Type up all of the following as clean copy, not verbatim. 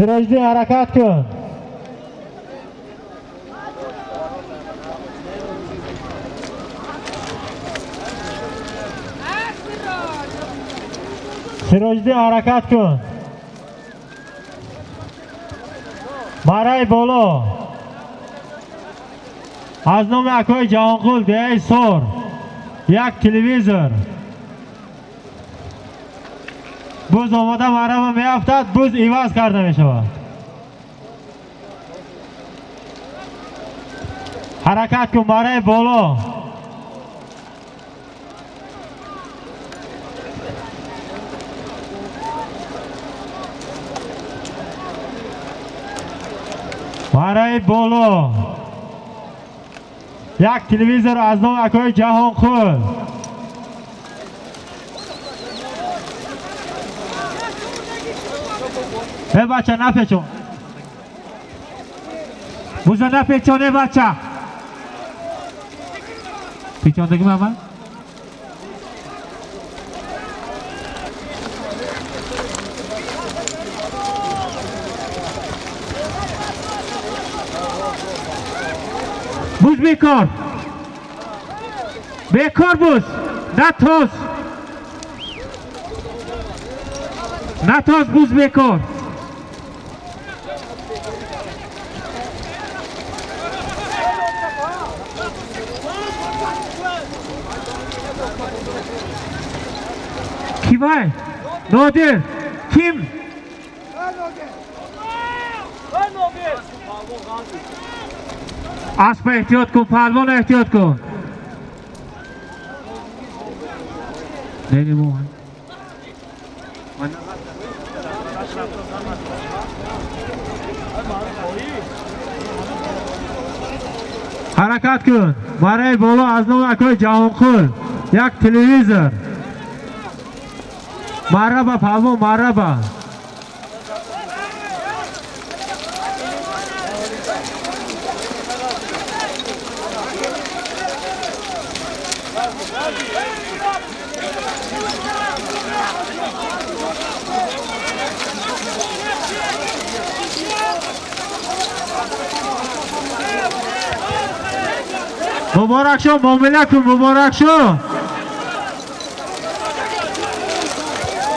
Sirojli harakat kun. Sirojli harakat kun. Baray bolo. از نام اکای جهانقول دهه سور یک تلویزور بوز آماده مرمه می افتد بوز ایواز کرده می شود حرکت کن برای بالا برای بالا یک تلویزور از نام اکای جهانقول ای بچه نپیچون بوزه نپیچون ای بچه پیچوندگی محمد بوز بیکار بیکار بوز نتاز بوز بیکار کی وای نادر کیم اسب احتیاط کن پهلوان احتیاط کن نمیمون حرکت کن برای بالا از نام اکای جهانقول یک تلویزور مرحبا پهلوان مرحبا مبارک شو معامله کن مبارک شو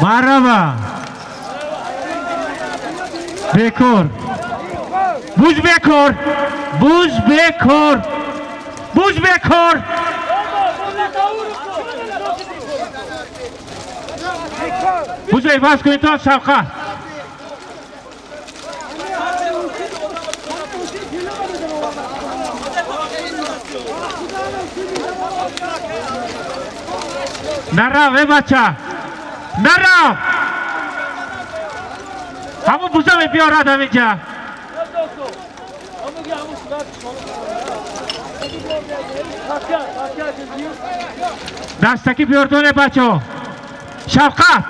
مرحبا بیکار بوز بیکار بوز بیکار بوز بیکار بوز ایواز کنید تا شفقه نرو ای بچه نرو همون بوزه می بیارد همینجا دستکی بیاردونه بچه ها شفقت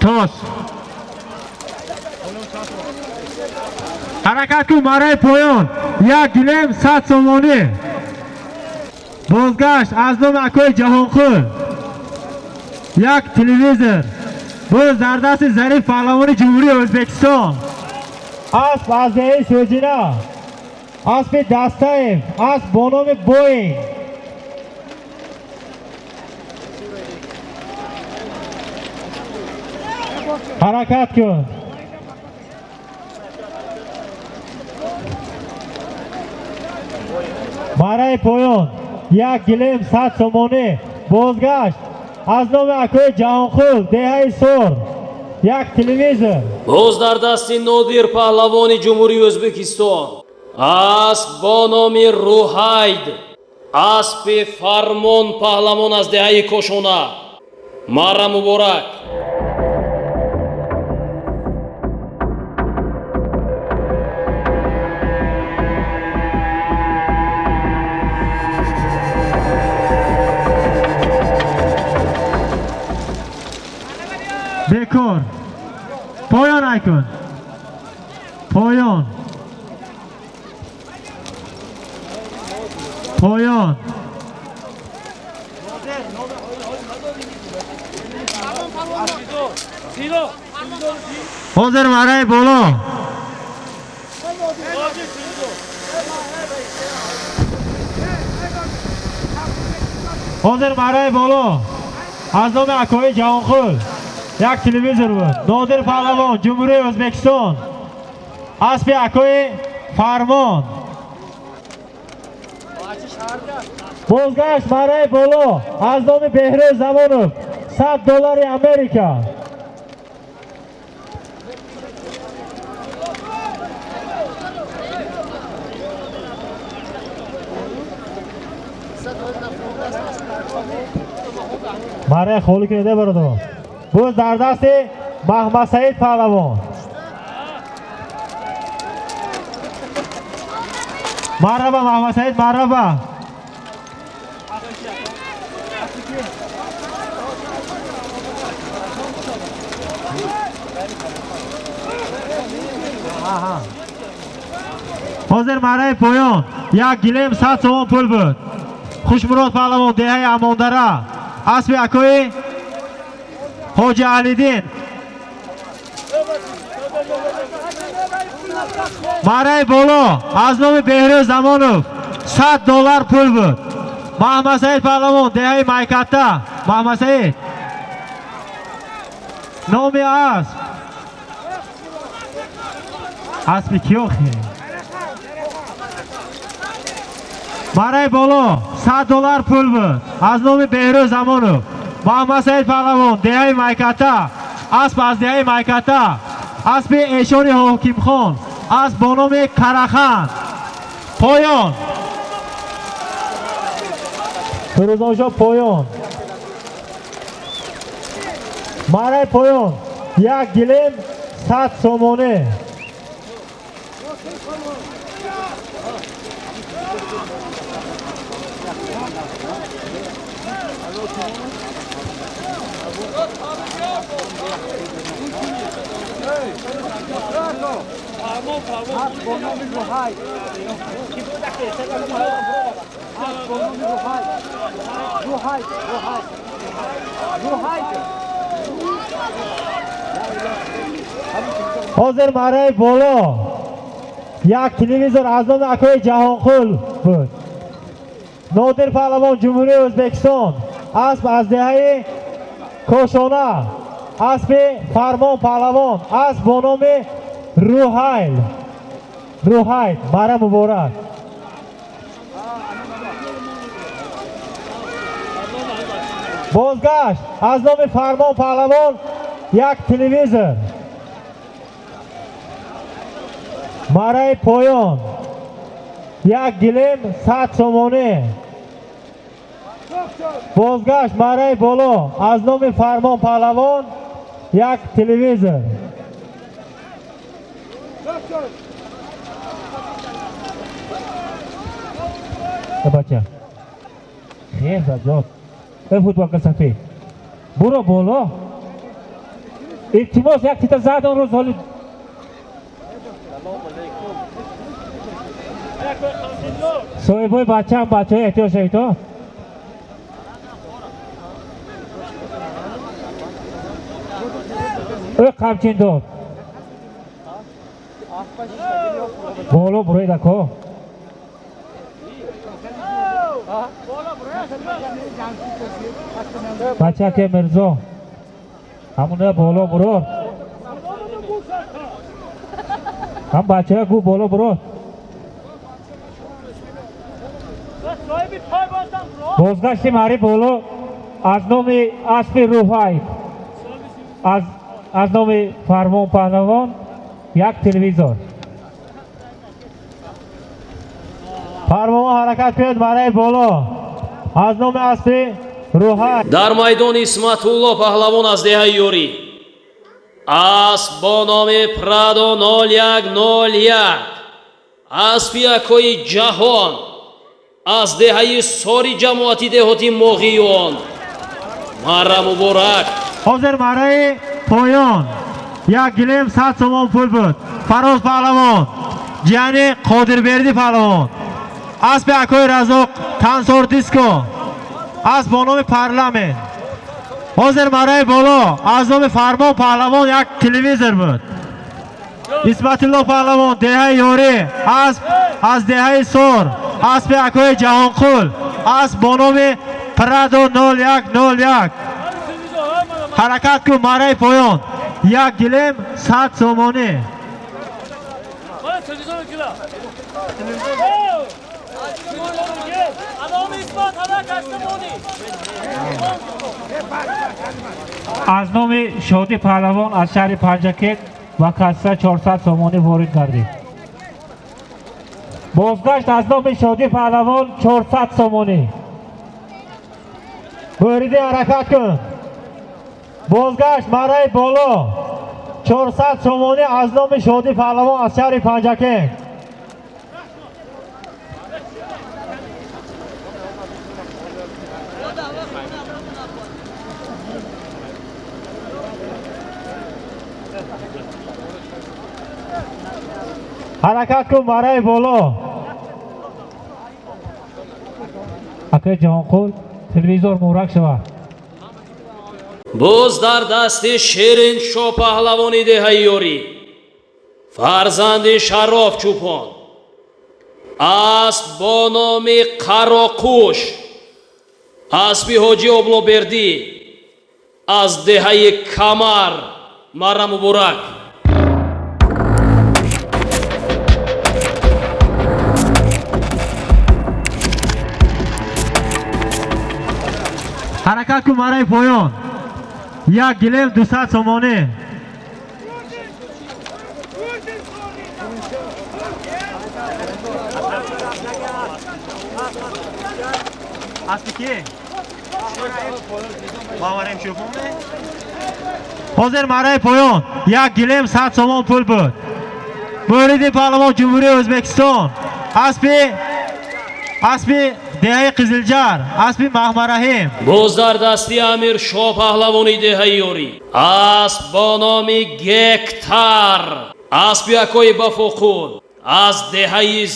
توس حرکت کن برای پایان یک گلیم 100 سومانی بازگشت از نام اکای جهانقول یک تلویزور باز در دست ظریف پهلوان جمهوری ازبکستان اسب از دهه سوجینا اسب دستایف اسب با نام بوینگ حرکت کن برای پایان یک گلیم 100 سومانی بازگشت از نام اکای جهانقول دهه سور یک تلویزور باز در دست نادر پهلوان جمهوری ازبکستان اسب با نام روحاید اسب فرمان پهلوان از دهه کشونه مرا مبارک بیکار پایان ایکن پایان پایان. حاضر برای بالا. حاضر برای بالا. از نام اکای جهانخول یک تلویزیون بود. نادر پهلوان جمهوری ازبکستان. اسب اکای فرمان. بازگشت برای بالا از نام بهروز زمانوف $100 امریکا. برای خالی کنیده برادر. باز در دست محمد سعید پهلوان. مرحبا محمد سعید، مرحبا. حاضر برای پایان یک گلیم 100 تومان پول بود. خوشمراد پهلوان دهه اماندره اسب اکای حاجی علیدین. برای بالا از نام بهروز زمانوف $100 پول بود. محمد سعید پهلوان دهه مایکتا. محمد سعید نام اسب کیوخی. برای بالا $100 پول بود از نام بهروز زمانوف. محمد سعید پهلوان دهه مایکتا. اسب از دهه مایکتا. اسب ایشانی حاکم خان. اسب با نام کرخان. پایان. فروزانشاه پایان. برای پایان یک گلیم 100 تومانه. حاضر برای بالا یک تلویزیون از نام اکای جهانخول بود. نادر پهلوان جمهوری ازبکستان. اسب از دهه کوشانه. اسب فرمان پهلوان. اسب با نام روحیل. برای مبارک. بازگشت از نام فرمان پهلوان یک تلویزیون. برای پایان یک گلیم 100 تومانه. بازگشت برای بالا از نام فرمان پهلوان یک تلویزیون. بچه خیر زجاد به فوتبال سفید برو بالا. التماس یک تیتا زد آن روز حالی صاحبای بچه هم بچه های احتیاج شایتا. او قمچین دار بالا بروی دکا. بچه که مرزا همونه بالا برو. هم بچه گو بالا برو. بازگشتیم هری بالا از نام اسب روحی. از نام فرمان پهلوان یک تلویزیون. فرمان حرکت کرد برای بالا از نام اسب روحی. در майдон исматулло паҳлавон аз деҳаи ёрӣ асб бо номи прадо 0101 аспи акои ҷаҳон аз деҳаи сори ҷамоати деҳоти моғиён. марра муборак. حاضر برای پایان یک گلیم 100 تومان پول بود. فراز پهلوان جیانی قادربردی پهلوان اسب اکوی رزاق تنسور دیسکو اسب با نام پارلمنت. حاضر برای بالا از نام فرمان پهلوان یک تلویزیون بود. اسمت الله پهلوان دهه یاری اسب از دهه سور اسب اکوی جهانخول اسب با نام پرادو 0101 حرکت کن برای پایان. یک گلیم 100 سومانی. از نام شادی پهلوان از شهر پنجکت و کسره 400 سومانی وارد کردیم. بازگشت از نام شادی پهلوان 400 سومانی. بوریدی حرکت کن. بازگشت برای بالا 400 سومانی از نام شادی پهلوان از شهر پنجکت. حرکت کن برای بالا. اکه جهانخول تلویزور مورک شود. боз дар дасти шерин шо паҳлавони деҳаёрӣ фарзанди шароф чӯпон асб бо номи қароқӯш асби ҳоҷӣ облобердӣ аз деҳаи камар марра муборак. حرکت کن برای پایان. یک گلیم 200 سومانی. حاضر برای پایان. یک گلیم 100 سومان پول بود. بورید پهلوان جمهوری ازبکستان اسبی دهه قزلجار اسبی محمد رحیم. боз дар дасти амир шо паҳлавони деҳаёрӣ асб бо номи гектар асби акои бафоқун аз деҳаи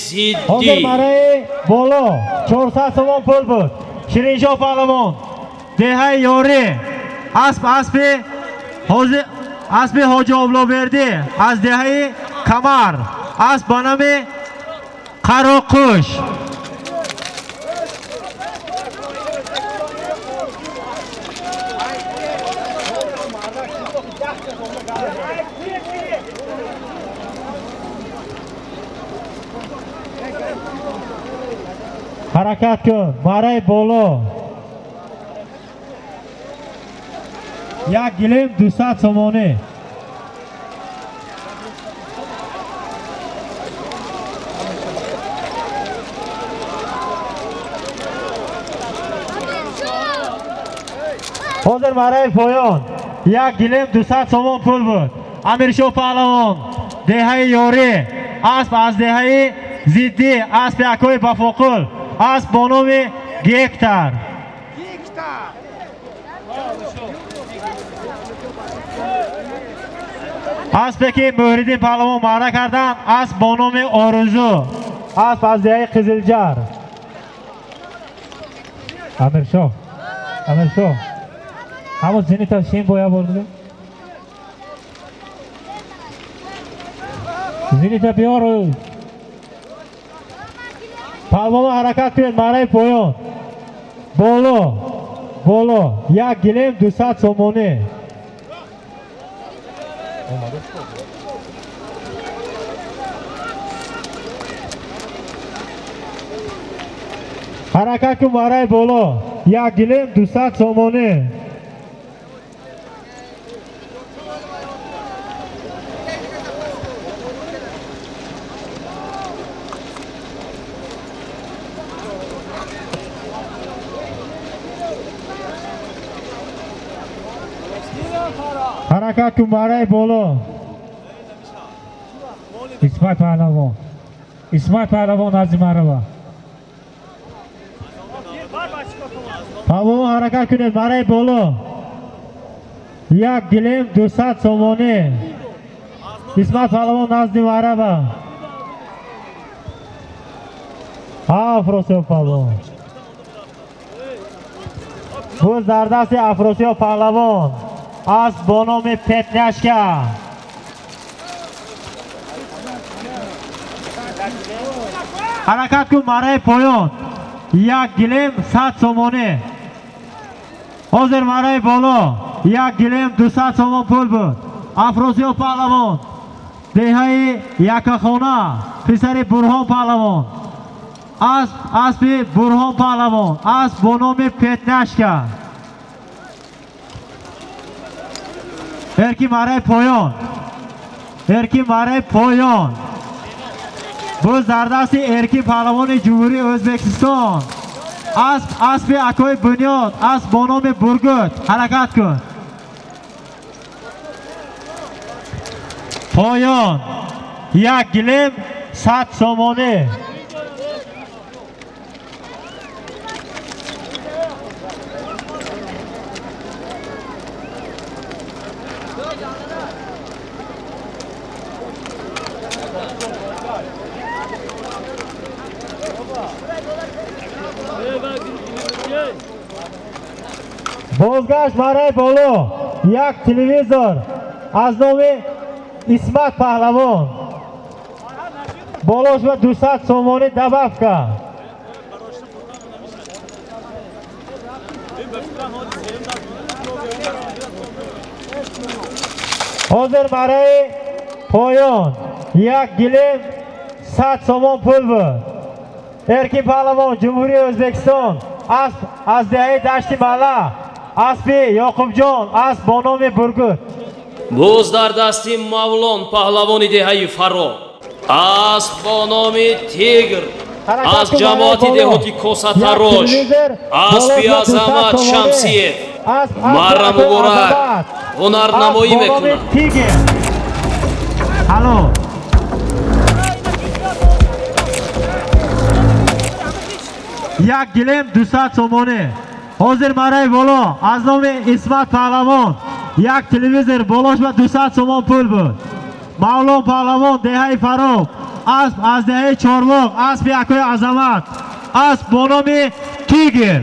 حاضر зиддӣ. برای بالا 400 سومان پول بود. شیرینشاه پهلوان دهه یاری اسب حاجی آبلابردی از دهه کمر اسب با نام قراقوش. حرکت کن برای بالا. یک گلیم 200 سومانی. حاضر برای پایان. یک گلیم 200 سومان پول بود. امیرشاه پهلوان دهه یاری اسب از دهه زیدی اسب اکوی بفاقل اسب با نام گکتر. اسبی که موردین پهلوان معرکه کردن اسب با نام آرزو اسب از دهه قزلجار. امیرشاه همون زنی تا شین بایا برده زنی تا بیار پهلوان حرکت کنید برای پایان. بالا یک گلیم 200 سومانی. حرکت کن برای بالا. یک گلیم 200 سومانی. حرکت کن برای بالا. اسمت پهلوان از مروا. پهلوان حرکت کنید برای بالا. یک گلیم 200 سومانی. اسمت پهلوان نزد مروا. Afrosiyob Palvon. Bu zardasi Afrosiyob Palvon. Az با نام پتنشکا. حرکت کن برای پایان. یک گلیم 100 سومانه. حاضر برای بالا. یک گلیم 200 سومان پول بود. افراسیاب پهلوان. دهه یکخانه. پسر برهان پهلوان. اسب برهان پهلوان. اسب با نام پتنشکا. erki برای پایان. erki برای پایان. bu zardasi erki پهلوان جمهوری ازبکستان. اسب اکای بنیاد. اسب با نام برگوت. حرکت کن. پایان. یک گلیم 100 سومانه. بازگشت برای بالا. یک تلویزور از نام اسمت پهلوان. بالاش و 200 سومانی دبفکا. حاضر برای پایان. یک گلیم 100 سومان پول بود. erki پهلوان جمهوری ازبکستان. اسب از دهه دشت ملا. اسب یعقوبجان. اسب با نام برگوت. боз дар дасти мавлон паҳлавони деҳаи фаро. اسب با نام تیگر. از جماعتی دهوتی کوساتاروش. اسبی азамат شمسیه. مرا مبارک. هنرنمایی میکنم. الو. یک گلیم 200 سومانه. حاضر برای بالا. از نام اسمت پهلوان. یک تلویزور بالاش و 200 سومان پول بود. مولان پهلوان دهه فراب. اسب از دهه چارواق. اسب یکای عظمت. اسب با نام تیگر.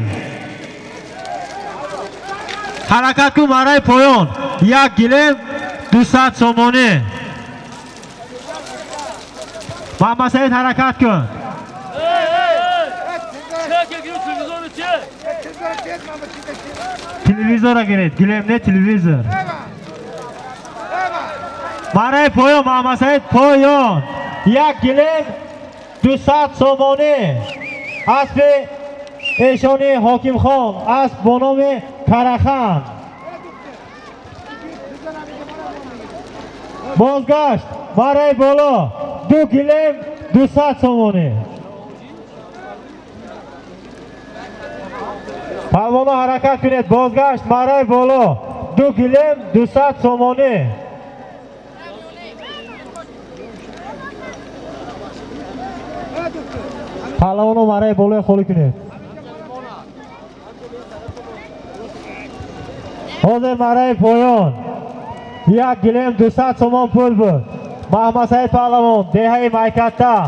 حرکت کن برای پایان. یک گلیم 200 سومانه. محمد سعید حرکت کن. تلویزور گرید. گلیم نه تلویزور. برای پایان محمد سعید پایان. یک گلیم 200 سومانه. اسب ایشانی حاکم خان. اسب با نام کرخان. بازگشت برای بالا. 2 گلیم 200 سومانه. پهلوانا حرکت کنید. بازگشت برای بالا. 2 گلیم 200 سومانه. پهلوانا برای بالا خالی کنید. حاضر برای پایان. یک گلیم 200 سومان پول بود. محمد سعید پهلوان دهه مایکتا.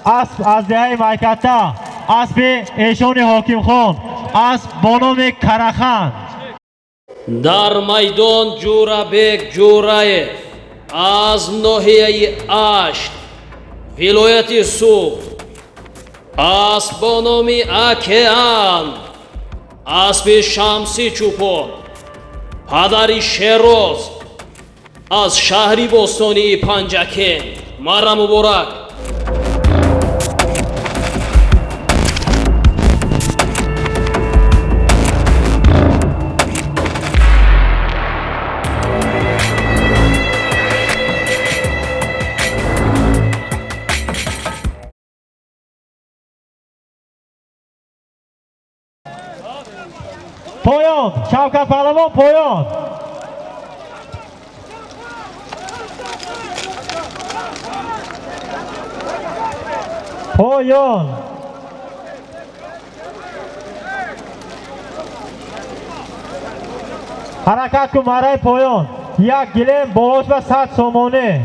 اسب از دهه مایکتا. اسب ایشان حاکم خان. اسب با نام کرخان. дар майдон ҷурабек ҷураев аз ноҳияи ашт вилояти суғд. اسب با نام акеан. اسب шамси чӯпон. падари шероз аз шаҳри бостонии панҷакен. марра муборак. پایان. شوکت پهلوان پایان. پایان. حرکت کن برای پایان. یک گلیم بالاش و 100 سومانه.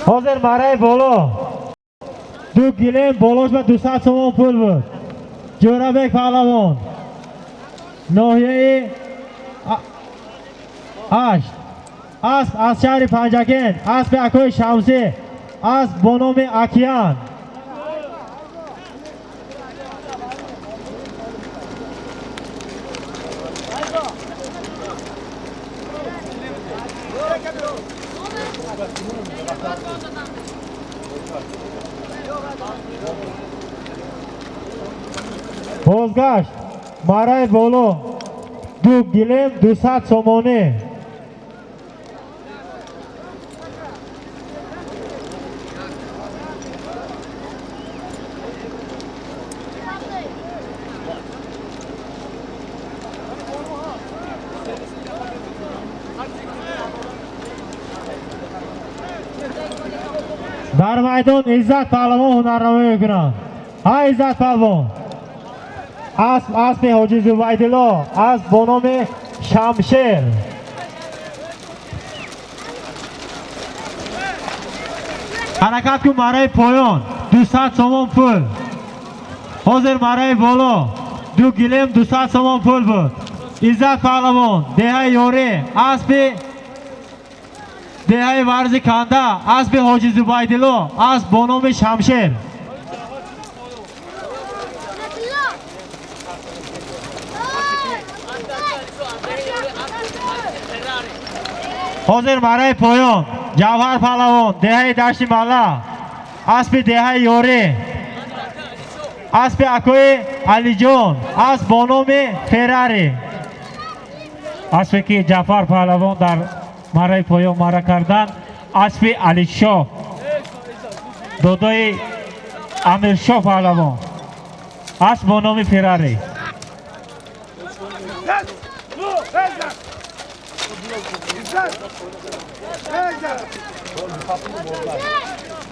Hozir maray bolo. Du gilim bolosh va 200 so'm pul bu. Jo'rabek Pahlavon. Nohiye Asp از شهر پنجکن، اسب اکوی شمسی، اسب بنام اکیان. بازگشت مرای بولو دو گلیم 200 سومانی. در میدان عزت پهلوان هنرنمایی میکنند. ها عزت پهلوان. اسب حاجی زبیدالله از بنام شمشیر. حرکت کن برای پایان 200 سوم پول. حاضر برای بالا دو گلیم 200 سوم پول بود. عزت پهلوان دهه یوری اسب دهه ورزی کنده اسب حاجی زبیدالله از بنام شمشیر. حاضر برای پایان جوهر پهلوان دهه دشت ملا اسب دهه یوری اسب اکوی علی جان از بنام فراری. اسبی که جعفر پهلوان در مرای پایان مرا کردن اسب علی شاه دادای امیر شاه پهلوان اسب با نام فراری.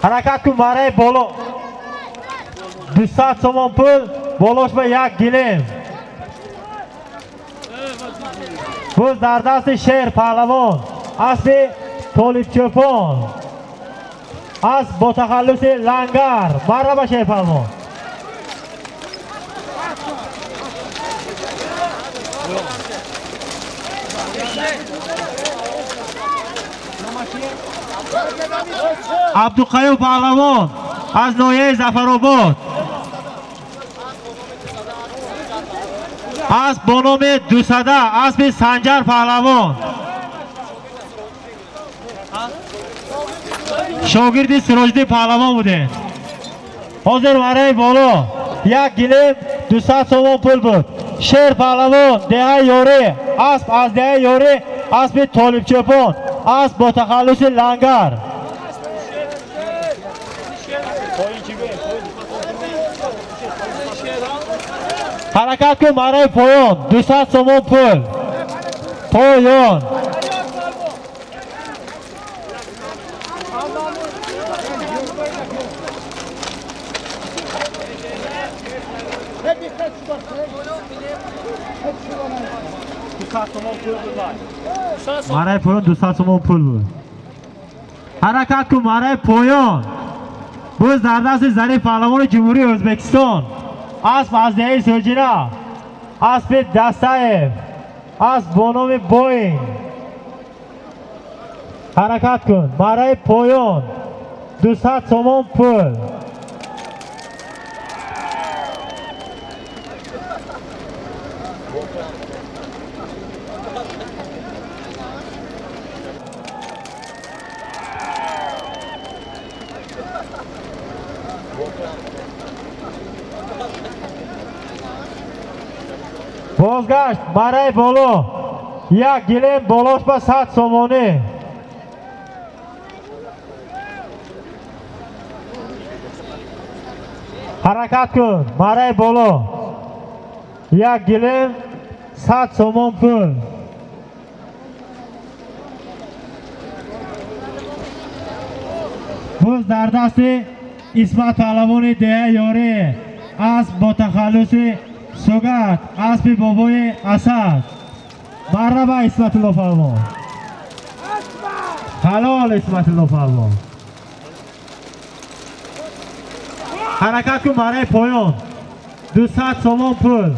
حرکت کن برای بالا 200 سوم پول بالاش به یک گلیم. بوز در دست شیر پهلوان اسب طالب چوپان اسب با تخلص لنگر. مرحبا شیر پهلوان. عبدالقیوم پهلوان از ناحیه ظفرآباد اسب با نام دوسده اسب سنجر پهلوان شاگرد سراجدین پهلوان بوده. حاضر برای بالا یک گلیم 200 سوم پول بود. شیر پهلوان دهه یوری اسب از دهه یوری اسب طالب چوپان اسب با تخلص لنگر. حرکت کن برای پایان 200 سوم پول. پایان برای پایان 200 سوم پول بود. حرکت کن برای پایان بوز در دست ظریف پهلوان جمهوری ازبکستان اسب از دهه سرجینا اسب دستایف اسب با نام بوینگ. حرکت کن برای پایان 200 سوم پول. بازگشت برای بالا یک گلیم بالاش به 100 سومانی. حرکت کن برای بالا یک گلیم 100 سوم پول. بوز در دست اسمت پهلوان دهه یاری اسب با تخلص سوگت اسب بابای اسد. مرحبا اسمت الله پهلوان. حلال اسمت الله پهلوان. Harakat kun برای پایان 200 سوم پول.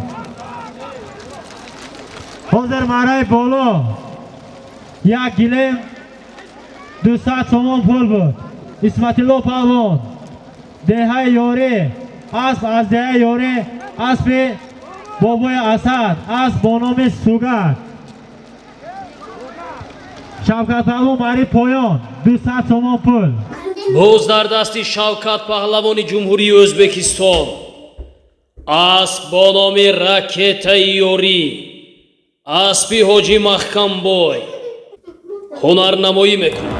حاضر برای بالا یک گلیم 200 سوم پول بود. اسمت الله پهلوان دهه یاری اسب از دهه یاری اسب بابای اسد اسب با نام سوگند. شوکت پهلوان برای پایان 200 سوم پول. боз дар дасти Шавкат Паҳлавони Ҷумҳурии Ӯзбекистон асп бо номи Ракетаи Ёрӣ аспи Ҳоҷӣ Маҳкамбой ҳунарнамоӣ мекунад.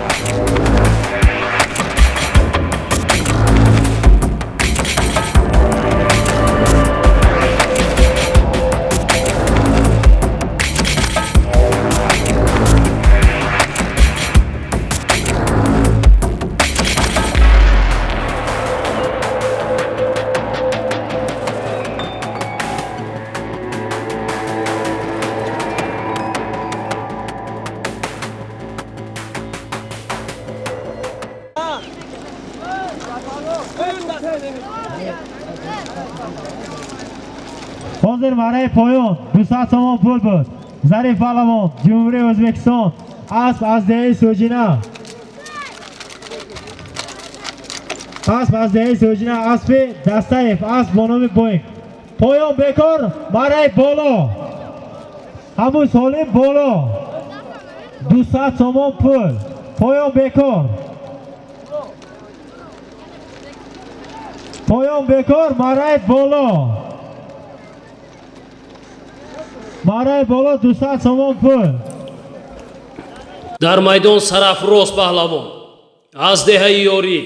حاضر برای پایان 200 سوم پول بود. ظریف پهلوان جمهوری ازبکستان اسب از دهه سوجینه اسب از دهه سوجینه اسب دستایف اسب با نام بوینگ. پایان بکار برای بالا همون سالم بالا 200 سوم پول. پایان بکار پایان بکار برای بالا برای بالا 200 سوم پول. дар майдон Сарафроз Паҳлавон аз деҳаи Ёрӣ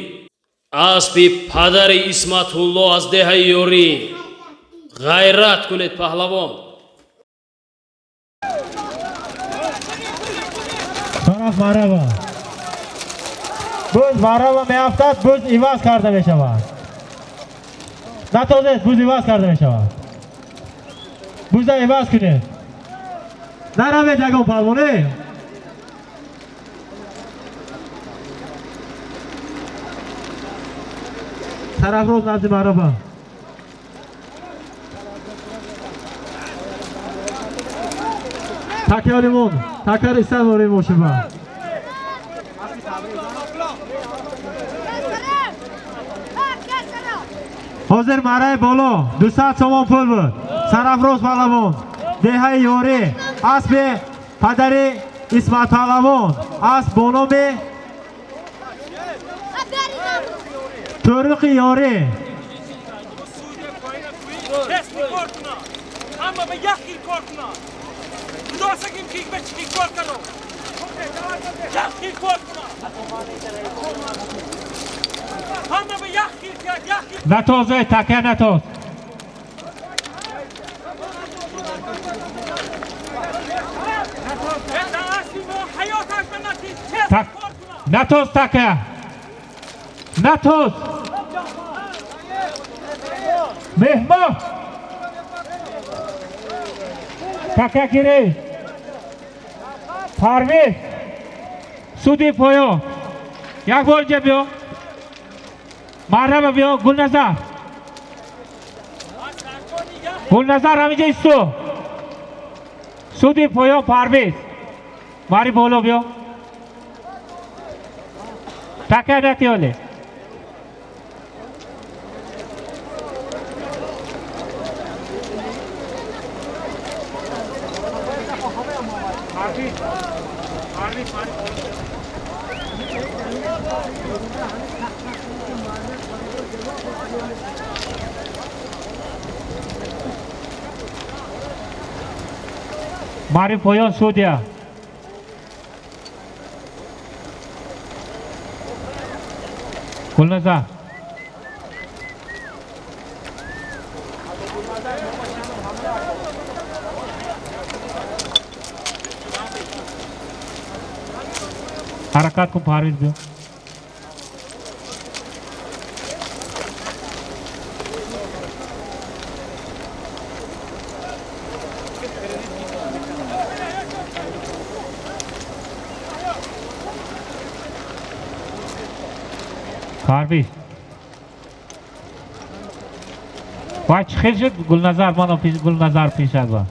аспи падари Исматулло аз деҳаи Ёрӣ ғайрат кунед паҳлавон. طرف مرحبا بوز مرحبا میافتد بوز ایواز کرده میشود. نتازید بوز ایواز کرده میشود. بوز ایواز کنید نرمه جگم پهلوانی. طرف روز نزدی مرحبا تکه لیمون تکه ریستن موری موشبه حاضر مرای بالا 200 سوم پول بود. سرافروز پهلوان دهه یاری اسب پدر اسمت پهلوان اسب با نام طارق یاری. Ama be yakil korkma. Dosa kim ki be çiki korkano. Yakil korkma. Ama be yakil. نتازه تکه نتاز تک نتاز تکه نتاز مهما تکه گیری پرویز سودی پایو یک بار جا بیو مرحبا بیو گلنظر همینجا ایستو سودی پایو پرویز ماری بولو بیو تکه نتی اولی ماری پایان سودیا گلنظر حرکت کو پرویز بیو پرویز و چخیر شد گلنظر منو پیش گلنظر پیش از با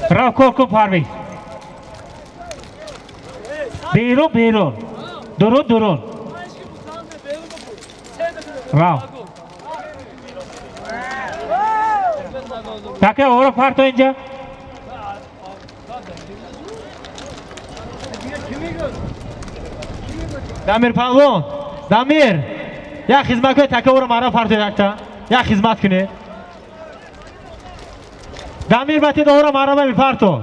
را کو پرویز بیرون درون را تاکه اورا پارتو اینجا دامیر پهلوان دامیر یک خدمت کنید تکه او رو مرا پارتو یک خدمت کنید دامیر باتید او رو مرا می پارتو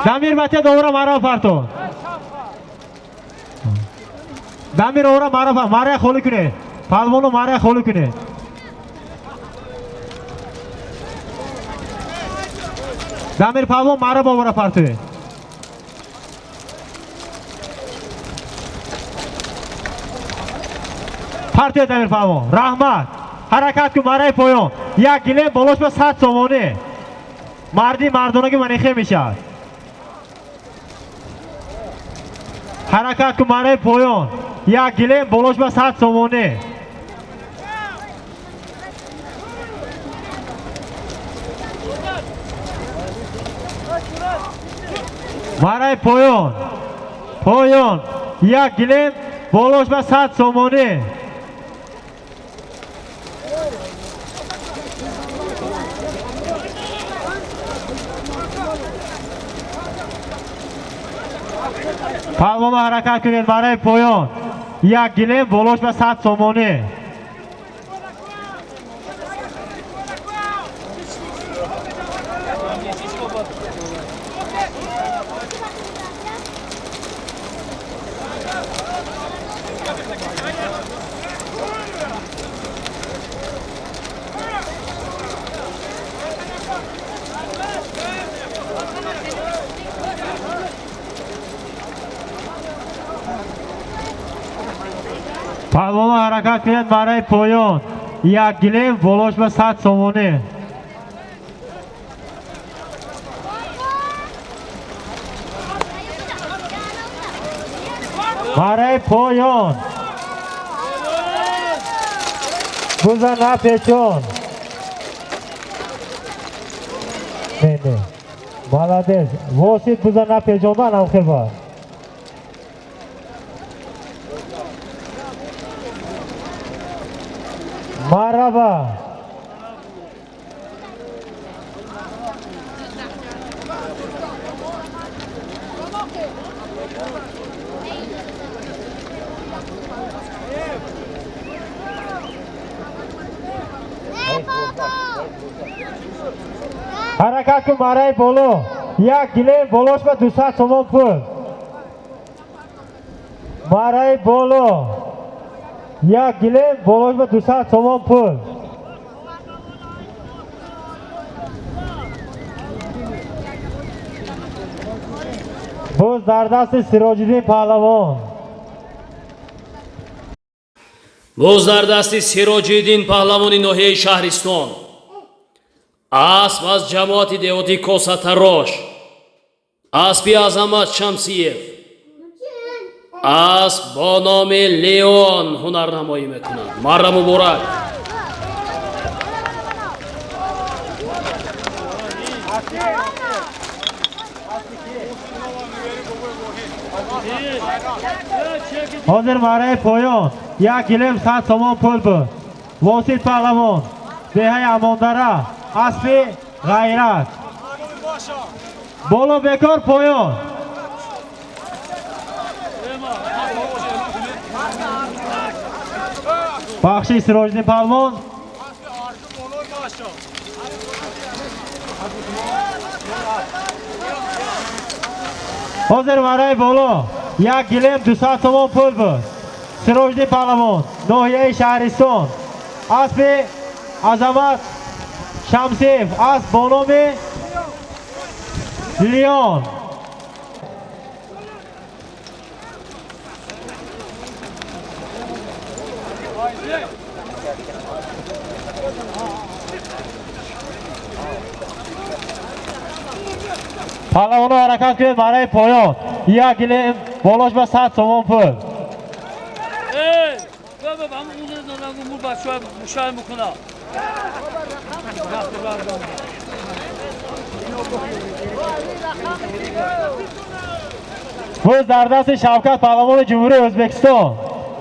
دامیر باتید او رو مرا پارتو دامیر او رو مرا خولی کنید پهلوانو مرا خولی کنید دامیر پهلوان مرا با او رو پارتوی پارتوی دامیر پهلوان رحمت حرکت کن برای پایان یک گلیم بالاش به 100 سومانی مردی مردانگی منیخه میشد حرکت کن برای پایان یک گلیم بالاش به 100 سومانی برای پایان یک گلیم بالاش به 100 سومانی پهلوان حرکت کنید برای پایان یک گلیم بالاش به 100 سومانی پهلوان حرکت کنید برای پایان یک گلیم بالاش به 100 سومانی برای پایان بزن نپیچون نه مالادز واسید بزن نپیچوندن آخر بار مرحبا حرکت کن برای بالا یک گلیم بالاش به 200 سومن پول برای بالا یک گلیم بالاش به 200 سومن پول باز در دست سراج‌الدین پهلوان боз дар дасти сироҷиддин паҳлавони ноҳияи шаҳристон асп аз ҷамоати деҳоти косатарош аспи азамат шамсиев اسب با نام لیون هنرنمایی میکند مرا مبارک حاضر برای پایان یک گلیم 100 سومن پول بود واسید پهلوان دهه اماندره اسب غیرت بالا بکار پایان بخشی سراج‌الدین پهلوان حاضر برای بالا یک گلیم 200 تومان پول بود سراج‌الدین پهلوان ناحیه شهرستان اسب عظمت شمسیف اسب با نام لیون پهلوانا حرکت کنید برای پایان. یک گله بالاش به 100 تومان پول. ای بابا همون اون زدن مول بچه‌ها مشاهده میکنه. بوز در دست شوکت پهلوان جمهوری ازبکستان.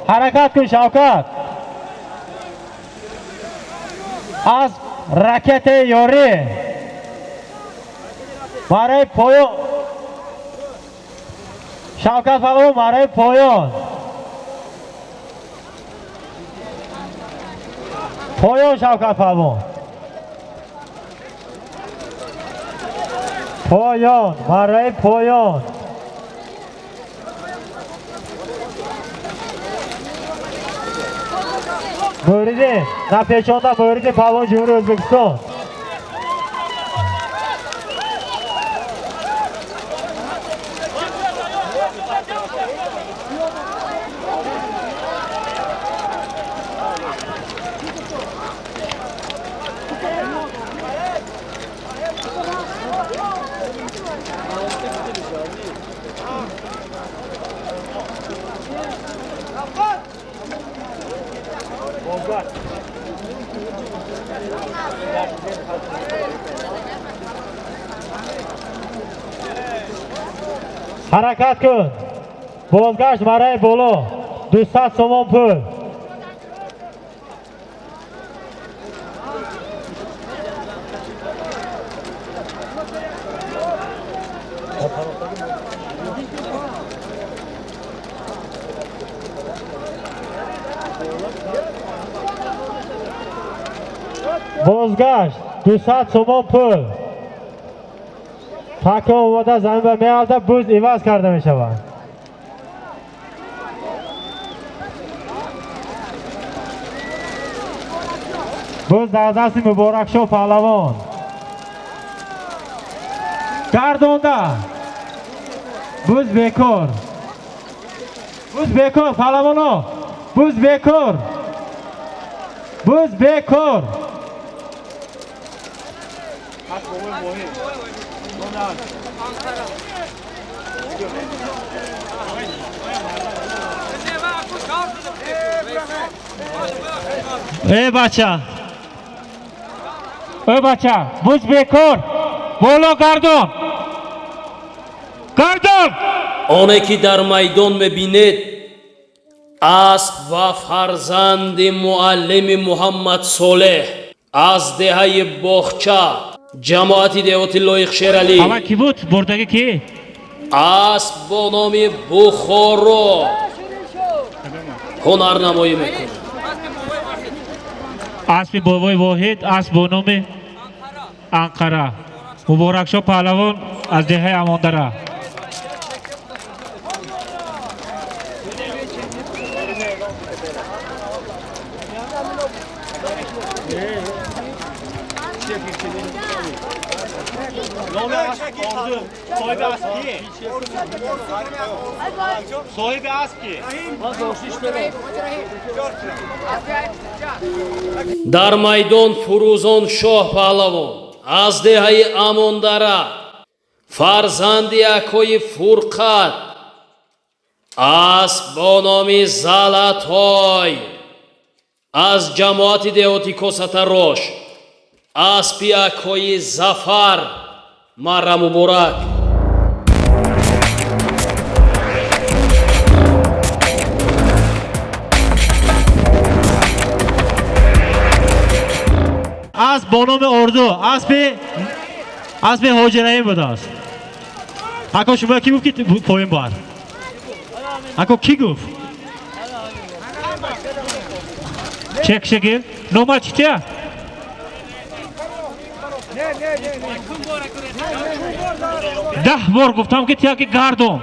حرکت کن شوکت. از راکت یاری برای پایان. شوکت پهلوان برای پایان. پایان شوکت پهلوان. پایان برای پایان. موریدی نپیچانده موریدی پهلوان جمهوری ازبکستان. حرکت کن. بازگشت برای بالا 200 تومان پول. بازگشت 200 تومان پول. تکه آماده زمین به میالده بوز ایواز کرده می شود. بوز در دست مبارک شو پهلوان. گردونده بوز بیکار. بوز بیکار پهلوانا. بوز بیکار. بوز بیکار. ای بچه بوز بیکار. بالا گردون. گردون. آنه که در میدان میبینید اسب و فرزند معلم محمد صالح از دهه باغچه جماعتی دهاتی لایق شیرالی. اما کی بود؟ بردگی کی؟ اسب با نام بخارا هنرنمایی میکنه. اسب بابای واحد، اسب با نام انقره. مبارک شو پهلوان از دهه اماندره. صاحب اسب کی؟ در میدان فروزان شاه پهلوان از دهه اماندره فرزند اکای فرقت اسب با نام زلاتای از جماعت دهاتی کساتروش اسب اکای زفر مرا مبارک. اسب با نام اردو. اسب حاجی بوده است. اکا شما کی گفت که پایین بار؟ اکا کی گفت؟ چک شکل نومال چیه؟ ده بار گفتم که تیا که گردم.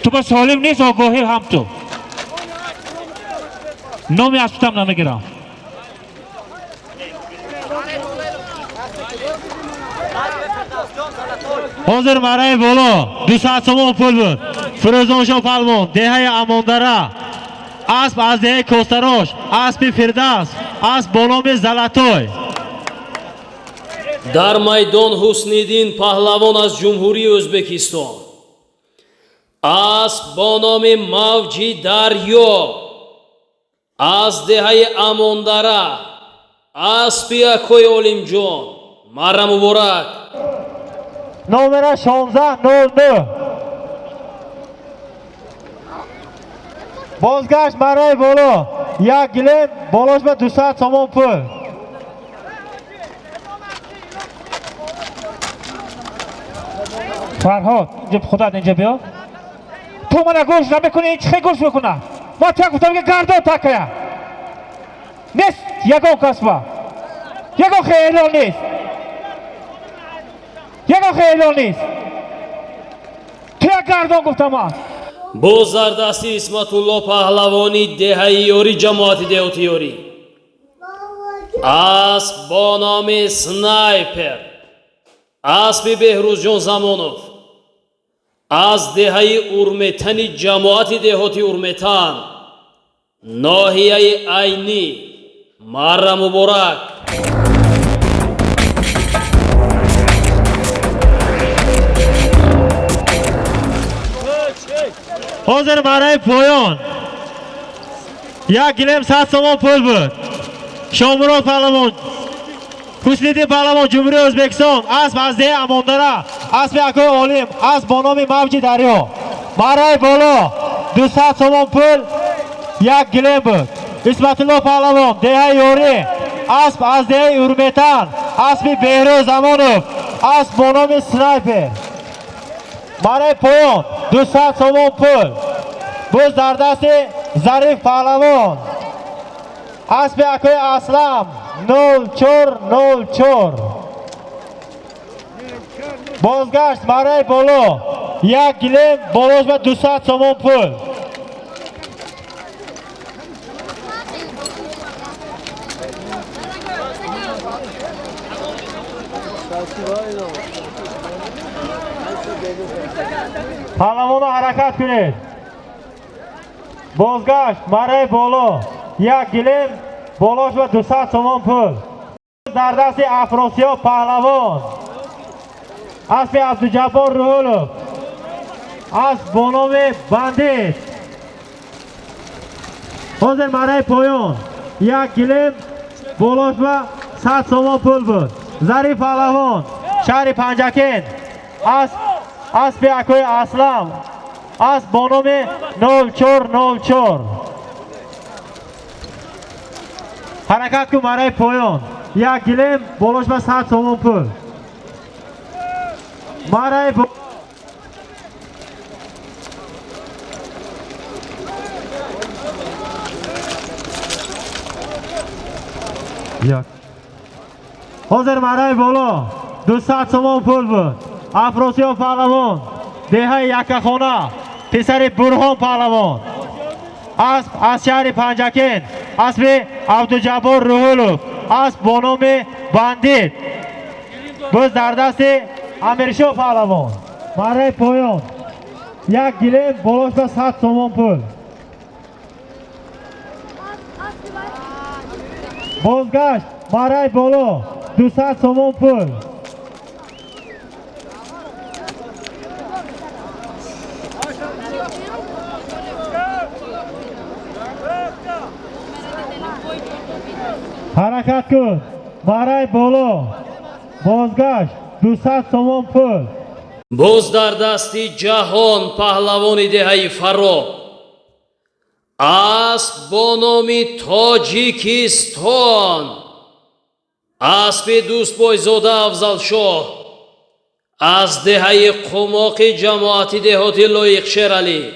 تو با سالم نیست آگاهی هم تو. نامی اسبتم نمیگیرم. حاضر برای بالا 200 تومان پول بود. فروزان شاه پهلوان دهه اماندره. اسب از دهه کستروش. اسب فردوس. اسب با نام زلاتای. дар майдон Ҳусниддин паҳлавон аз Ҷумҳурии Ӯзбекистон, асп бо номи Мавҷи Дарё аз деҳаи Амондара, аспи Акои Олимҷон, марра муборак. номера 1609 бозгашт барои боло 1 гилем болош ба 200 сомон пул. فرهاد خدا اینجا بیا تو منو گوش نمیکنی چه گوش میکنه ما تا گفتم که گردو تاکیا نیست یکو کسبا یکو خیلون نیست یکو خیلون نیست تو گردو گفتم ما бо зардасти Исматулло паҳлавони деҳаи ёри ҷамоати деҳоти ёрӣ, асп бо номи Снайпер, аспи Беҳрӯзҷон Замонов аз деҳаи Урметани ҷамоати деҳоти Урметан, ноҳияи Айнӣ, марра муборак. ҳозир барои поён 1 гилем 100 сомон пул буд. Шомурод паҳлавон, Ҳусниддин паҳлавон, Ҷумҳурии Ӯзбекистон, асп аз деҳаи Амондара, аспи Акои Олим, асп бо номи Мавҷи Дарё, барои боло 200 сомон пул 1 гилем буд. Исматулло паҳлавон, деҳаи Ёрӣ, асп аз деҳаи Урметан, аспи Беҳрӯз Замонов, асп бо номи Снайпер, барои поён 200 сомон пул. Буз дар дасти Зариф паҳлавон, аспи Акои Аслам 0404. Бозгашт барои боло 1 гилем болош ба 200 сомон пул. پهلوانو حرکت کنید. بازگشت برای بالا 1 گلیم بالاش و 200 سومان پول. در دست افراسیاب پهلوان، اسب عبدالجبار روحولوف، اسب با نام بندیت. حاضر برای پایان 1 گلیم بالاش و 100 سومان پول بود. ظریف پهلوان، شهر پنجکین، اسب اکوی اسلام، اسب با نام 0404. حرکت کن برای پایان 1 گلیم بالاش و 100 سومان پول. برای حاضر برای بالا 200 سومان پول بود. افراسیاب پهلوان، دهه یکخانه، پسر برهان پهلوان، اسب از شهر پنجکین، اسب عبدالجبار روحولوف، اسب با نام بندیت. باز در دست امیرشاه پهلوان. برای پایان 1 گلیم بالاش و 100 سومان پول. بازگشت برای بالا 200 سومان پول. حرکت کن برای بالا بازگشت 200 سومان پول. باز در دستی جهان پهلوانی دهه فرو، اسب با نام تاجیکستان، اسب دوست بایزاده افضل شاه از دهه قماق جماعتی دهاتی لایق شیرالی.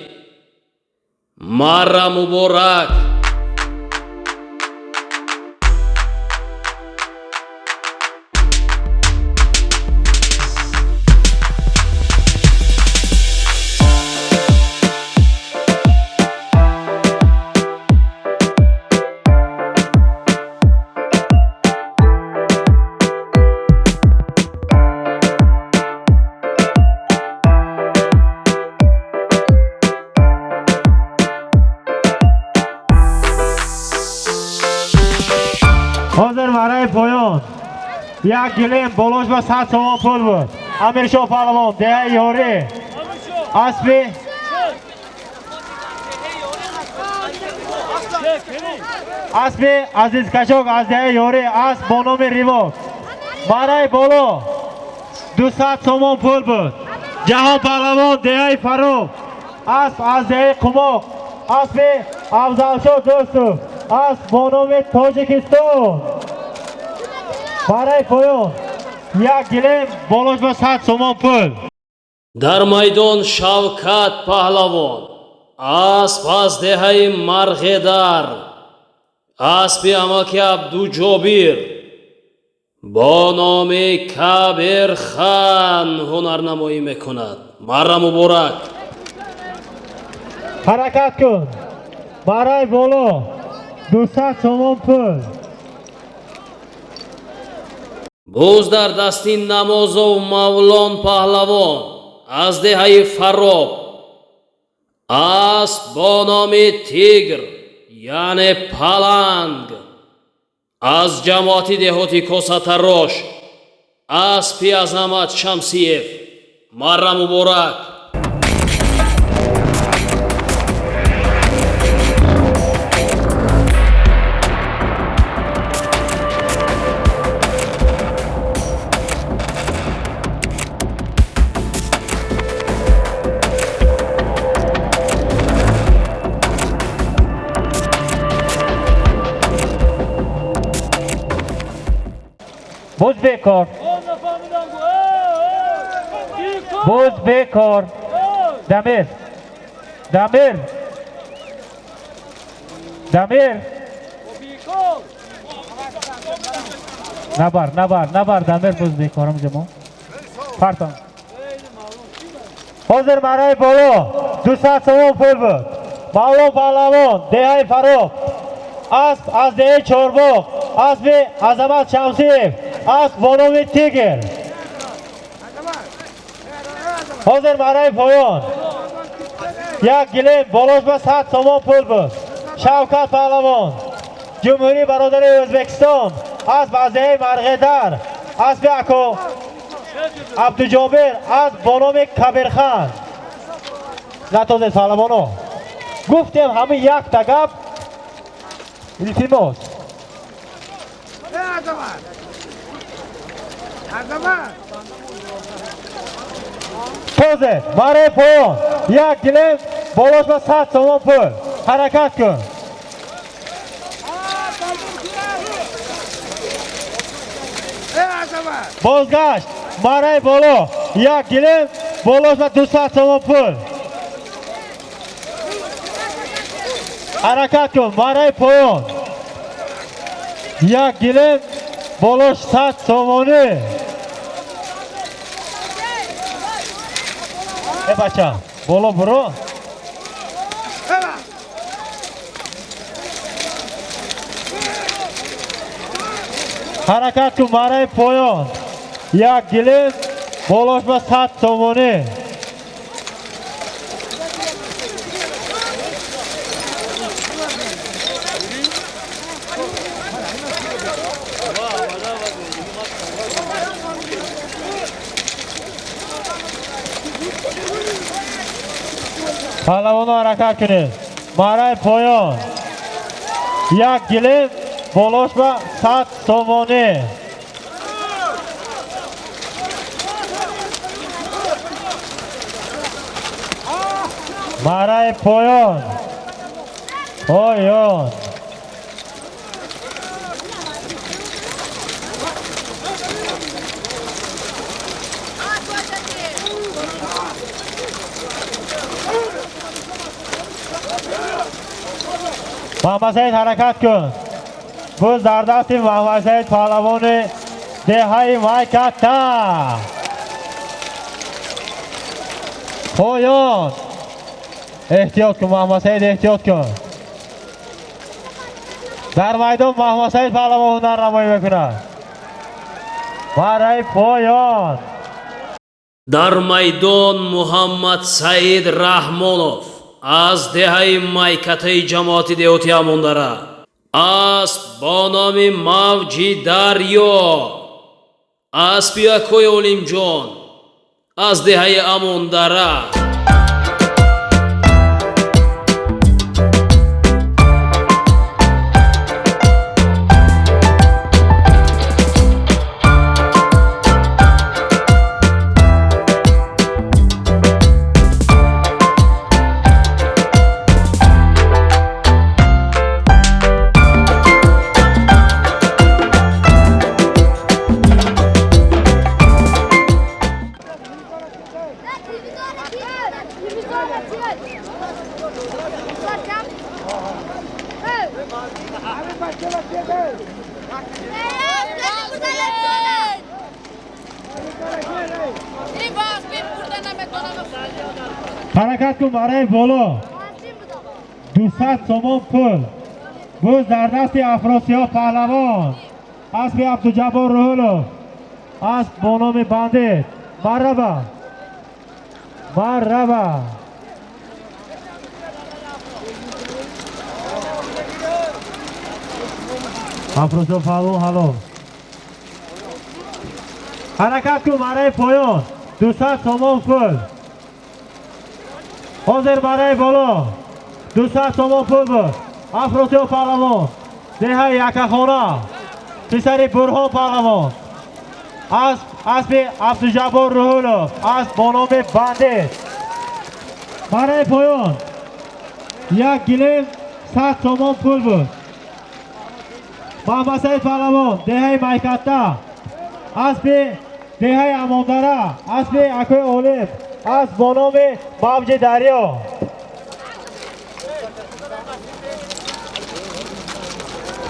مرا مبارک. حاضر برای پایان یک گلیم بلوش با 100 تومان پول بود. امیرشاه پهلوان ده یاری اسب عزیز کشوک از ده یاری اسب با نام ریواک برای بالا 200 تومان پول بود. جهان پهلوان ده فروخ اسب از ده قماق اسب افضلشاه دوستو اسب با نام تاجیکستان برای پایان یک گلیم بلوش با 100 تومان پول. дар майдон Шавкат паҳлавон асп аз деҳаи Марғедар аспи амаки Абдуҷобир бо номи Кабирхан ҳунарнамоӣ мекунад. марра муборак. حرکت کن برای بالا 200 تومان پول. буз дар дасти Намозов Мавлон паҳлавон аз деҳаи Фароб асп бо номи Тигр яъне Паланг аз ҷамоати деҳоти Косатарош аспи Азамат Шамсиев. марра муборак. Buz bekor. Buz bekor. Damir. Damir. Damir. Nabar Damir buz bekorim jamo. Pardon. Hozir برای بالا 200 تومان پول بود. مولان پهلوان دهه فروخ اسب از دهه چهارباغ اسب عظمت شمسیف اسب با نام تیگر. حاضر برای پایان یک گلیم بلوش با 100 تومان پول بود. شوکت پهلوان جمهوری برادری ازبکستان اسب از دهه مرغدر اسب اکو عبدالجابر اسب با نام کبیرخان. نتازه پهلوانو گفتیم همه یک تگب التماس تازه برای پایان یک گلیم بالاش با 100 تومان پول. حرکت کن. بازگشت برای بالا یک گلیم بالاش با 200 تومان پول. حرکت کن برای پایان یک گلیم بالاش 100 تومانی. بچه بالا برو. حرکت کن برای پایان یک گلیم بالاش با 100 تومانی. پهلوان حرکت کنید برای پایان یک گلیم بالاش با 100 تومانی. برای پایان پایان محمد سعید حرکت کن. بوز در دست محمد سعید پهلوان دهه مایکتا. پایان احتیاط کن محمد سعید احتیاط کن. در میدان محمد سعید پهلوان هنرنمایی میکند برای پایان. дар майдон Муҳаммад Саид Раҳмонов аз деҳаи майкатаи ҷамоати деҳотӣ Амондара асп бо номи Мавҷи Дарё اسبی اکوی اولیم جان از دهه اموندره. حرکت کن برای بالا. 200 سوم پول بوز در دست افراسیاب پهلوان اسب عبدالجبار روحلو اسب با نام بندیت. مرحبا مرحبا. افراسیاب پهلوان حالا حرکت کن برای پایان. 200 سوم پول حاضر برای بالا. 200 سوم پول بود. افراسیاب پهلوان دهه یکخانه پسر برهان پهلوان اسب عبدالجبار روحلو اسب با نام بندیت. برای پایان 1 گلیم 100 سوم پول بود. محمد سعید پهلوان دهه میکته اسب دهه اماندره اسب اکوی اولیم اسب با نام موج دریا.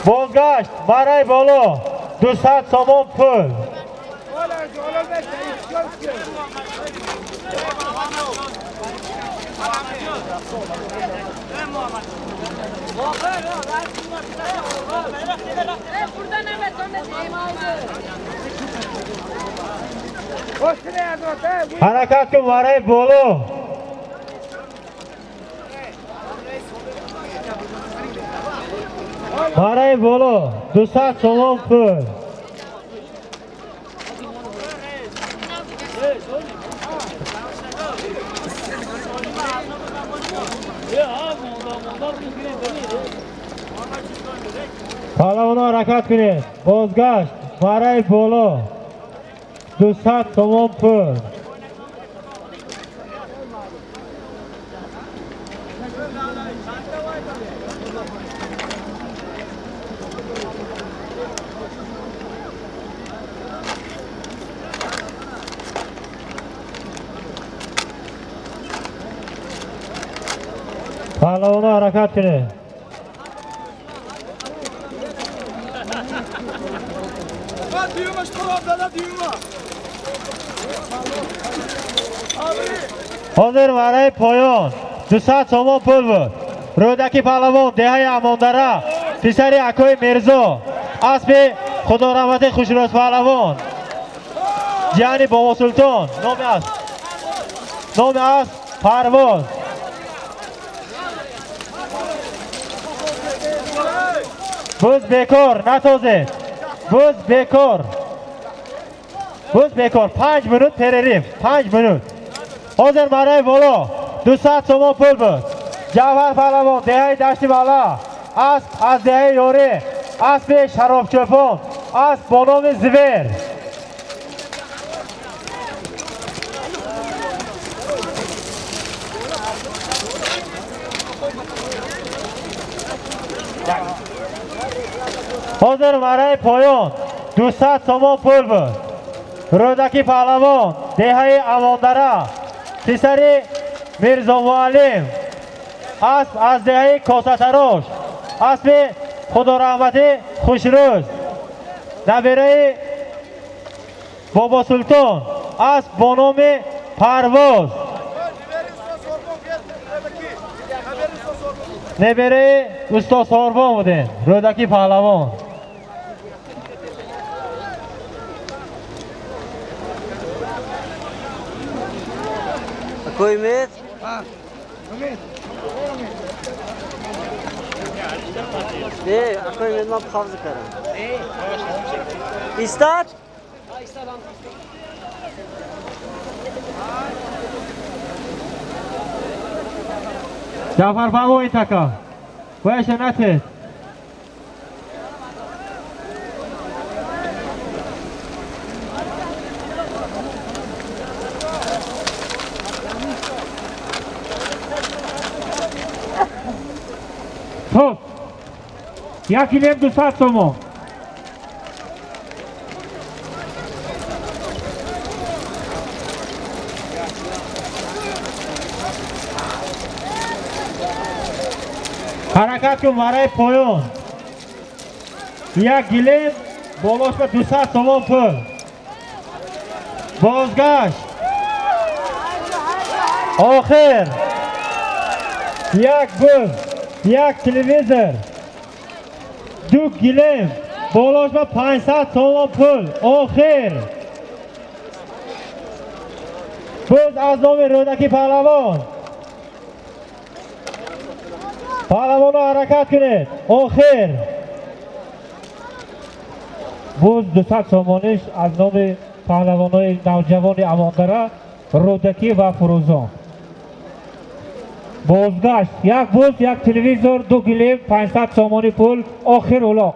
بازگشت برای بالا. 200 سوم پول. حرکت کن برای بالا. برای بالا 200 سوم پول. پهلوانا حرکت کنید. بازگشت برای بالا. 200 سوم پول. پهلوانا حرکت کنید. حاضر برای پایان. 200 سوم پول بود. رودکی پهلوان دهه اماندره پسر اکوی میرزا اسب خدا رحمت خوشروز پهلوان جانی بابا سلطان نام است پرواز. بوز بیکار نتازید. بوز بیکار 5 منوت ترریف 5 منوت. حاضر برای بالا. 200 سوم پول بود. جوهر پهلوان دهه دشت بالا اسب از دهه یوری اسب شراب چوپان اسب با نام زبیر. حاضر برای پایان. 200 سوم پول بود. رودکی پهلوان دهه اماندره پسر میرزا معلم اسب از دهه کاسه تراش اسب خدا رحمت خوشروز نبیره بابا سلطان اسب با نام پرواز. نبیره استاد ساربان بودین. رودکی پهلوان. کوئی میت کوئی میت ما بخواه کردم ایستاد Jafar Pavlovich taka. Weź się na ty. Top. Jaki lep do sacomo? Harakat kun برای پایان. یک گلیم بالاش به 200 تومان پول. بازگشت. آخر. یک گل. یک تلویزر. دو گلیم بالاش به 500 تومان پول. آخر. باز از نام رودکی پهلوان. پهلوان رو حرکت کنید. آخر. باز 200 تومانش از نام پهلوانای نوجوان اماندره رودکی و فروزان. بازگشت یک باز یک تلویزور دو گلیم 500 تومانی پول آخر اولاق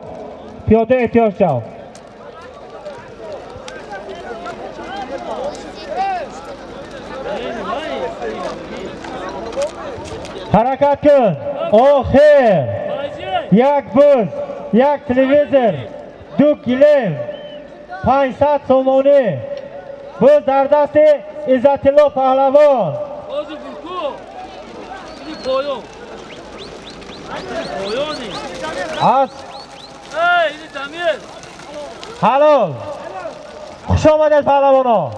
پیاده احتیاج شد. حرکت کن. آخر. یک باز یک تلویزور دو گلیم 500 تومانی باز در دست عزت الله پهلوان. بازی بکو این پایان پایانی از این دمیل حلال. خوش آمدید پهلوانا.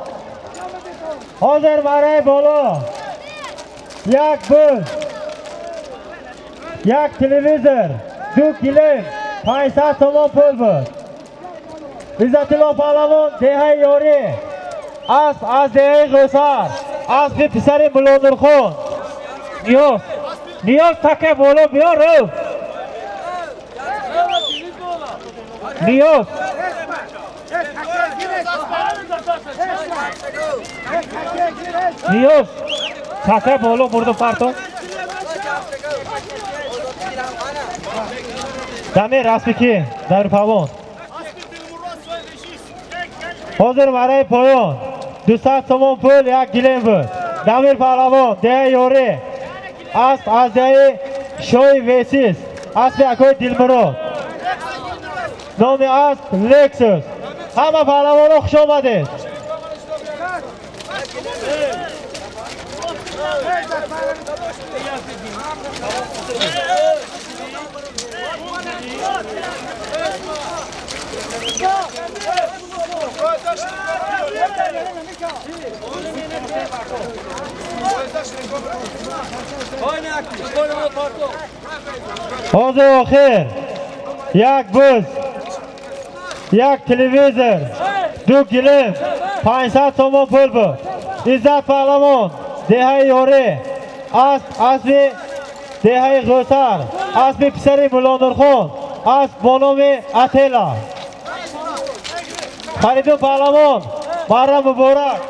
حاضر برای بالا. یک باز یک تلویزور دو گلیم 500 تومان پول بود. عزت الله پهلوان دهه یاری اسب از دهه غوثر اسب پسر ملا نورخان. نیاز تکه بالا بیا رو نیاز نیاز تکه بالا برده پرتو دمیر اسبی کی در پوان. حاضر برای پایان 200 تومان پول یک گلیم بود. دمیر پهلوان ده یاری اسب از ده شوی ویسیس اسب اکوی دلمراد نام اسب لکسوس. همه پهلوان خوش آمدید. حاضر آخر یک باز یک تلویزور دو گلیم 500 تومان پول بود. عزت پهلوان دهه یاری اسب دهه غوثر اسب پسر ملا نورخان اسب با نام اتیلا. خریدون پهلوان بره مبارک.